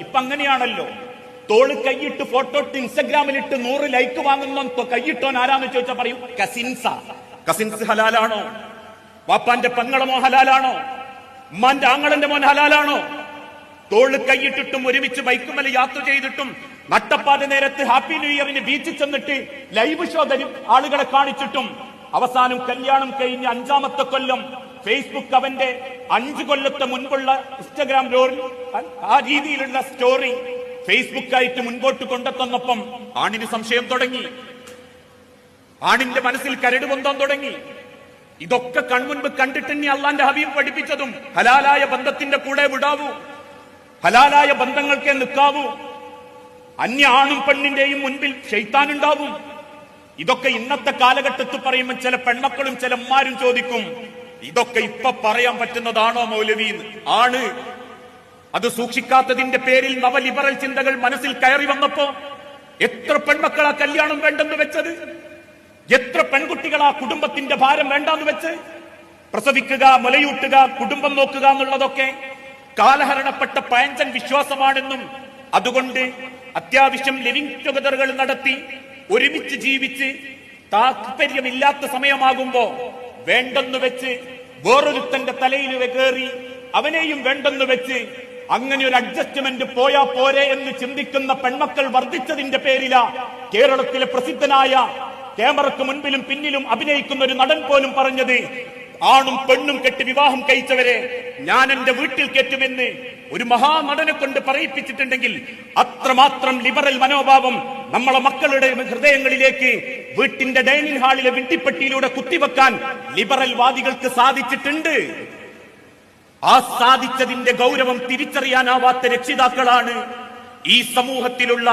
ഇപ്പൊ അങ്ങനെയാണല്ലോ. തോള് കൈയിട്ട് ഫോട്ടോ ഇട്ട് ഇൻസ്റ്റഗ്രാമിലിട്ട് 100 ലൈക്ക് വാങ്ങുന്ന കൈയിട്ടോൻ ആരാന്ന് ചോദിച്ചാൽ പറയും കസിൻസ് ഹലാലാണോ? വാപ്പാന്റെ പെങ്ങളമോ ഹലാലാണോ? ഉമ്മാന്റെ ആങ്ങളന്റെ മോൻ ഹലാലാണോ? തോള് കൈയിട്ടിട്ടും ഒരുമിച്ച് ബൈക്കുമല യാത്ര ചെയ്തിട്ടും നട്ടപ്പാത നേരത്ത് ഹാപ്പി ന്യൂ ഇയറിന് ബീച്ചിൽ ചെന്നിട്ട് ലൈവ് ഷോ തരും ആളുകളെ കാണിച്ചിട്ടും അവസാനം കല്യാണം കഴിഞ്ഞ് 5ാമത്തെ കൊല്ലം ഫേസ്ബുക്ക് അവന്റെ 5 കൊല്ലത്തെ മുൻപുള്ള ഇൻസ്റ്റഗ്രാം ആ രീതിയിലുള്ള സ്റ്റോറി ഫേസ്ബുക്കായിട്ട് മുൻപോട്ട് കൊണ്ടെത്തുന്നപ്പം ആണിന് സംശയം തുടങ്ങി, ആണിന്റെ മനസ്സിൽ കരട് പൊന്താൻ തുടങ്ങി. ഇതൊക്കെ കൺമുൻപ് കണ്ടിട്ട് തന്നെ അള്ളാന്റെ ഹബീബ് പഠിപ്പിച്ചതും ഹലാലായ ബന്ധത്തിന്റെ കൂടെ വിടാവൂ, ഹലാലായ ബന്ധങ്ങൾക്കേ നിൽക്കാവൂ. അന്യ ആണും പെണ്ണിന്റെയും മുൻപിൽ ശൈത്താനുണ്ടാവും. ഇതൊക്കെ ഇന്നത്തെ കാലഘട്ടത്തിൽ പറയുമ്പോൾ ചില പെൺമക്കളും ചില അമ്മമാരും ചോദിക്കും, ഇതൊക്കെ ഇപ്പൊ പറയാൻ പറ്റുന്നതാണോ മൗലവി? ആണ്. അത് സൂക്ഷിക്കാത്തതിന്റെ പേരിൽ നവലിബറൽ ചിന്തകൾ മനസ്സിൽ കയറി വന്നപ്പോ എത്ര പെൺമക്കളാ കല്യാണം വേണ്ടെന്ന് വെച്ചത്? എത്ര പെൺകുട്ടികളാ കുടുംബത്തിന്റെ ഭാരം വേണ്ടാന്ന് വെച്ച്? പ്രസവിക്കുക, മുലയൂട്ടുക, കുടുംബം നോക്കുക എന്നുള്ളതൊക്കെ കാലഹരണപ്പെട്ട പഴഞ്ചൻ വിശ്വാസമാണെന്നും അതുകൊണ്ട് അത്യാവശ്യം ലിവിംഗ് ടുഗദറുകൾ നടത്തി ഒരുമിച്ച് ജീവിച്ച് താല്പര്യമില്ലാത്ത സമയമാകുമ്പോ വേണ്ടെന്ന് വെച്ച് വേറൊരുത്തന്റെ തലയിൽ കയറി അവനെയും വേണ്ടെന്ന് വെച്ച് അങ്ങനെ ഒരു അഡ്ജസ്റ്റ്മെന്റ് പോയാ പോരെ എന്ന് ചിന്തിക്കുന്ന പെൺമക്കൾ വർദ്ധിച്ചതിന്റെ പേരിലാ കേരളത്തിലെ പ്രസിദ്ധനായ ക്യാമറക്ക് മുൻപിലും പിന്നിലും അഭിനയിക്കുന്ന ഒരു നടൻ പോലും പറഞ്ഞത്, ആണും പെണ്ണും കെട്ടി വിവാഹം കഴിച്ചവരെ ഞാൻ എന്റെ വീട്ടിൽ കയറ്റുമെന്ന് ഒരു മഹാനടനെ കൊണ്ട് പറയിപ്പിച്ചിട്ടുണ്ടെങ്കിൽ അത്രമാത്രം ലിബറൽ മനോഭാവം നമ്മളെ മക്കളുടെ ഹൃദയങ്ങളിലേക്ക് വീട്ടിന്റെ ഡൈനിങ് ഹാളിലെ വിട്ടിപ്പെട്ടിയിലൂടെ കുത്തിവെക്കാൻ ലിബറൽ വാദികൾക്ക് സാധിച്ചിട്ടുണ്ട്. ആ സാധിച്ചതിന്റെ ഗൗരവം തിരിച്ചറിയാനാവാത്ത രക്ഷിതാക്കളാണ് ഈ സമൂഹത്തിലുള്ള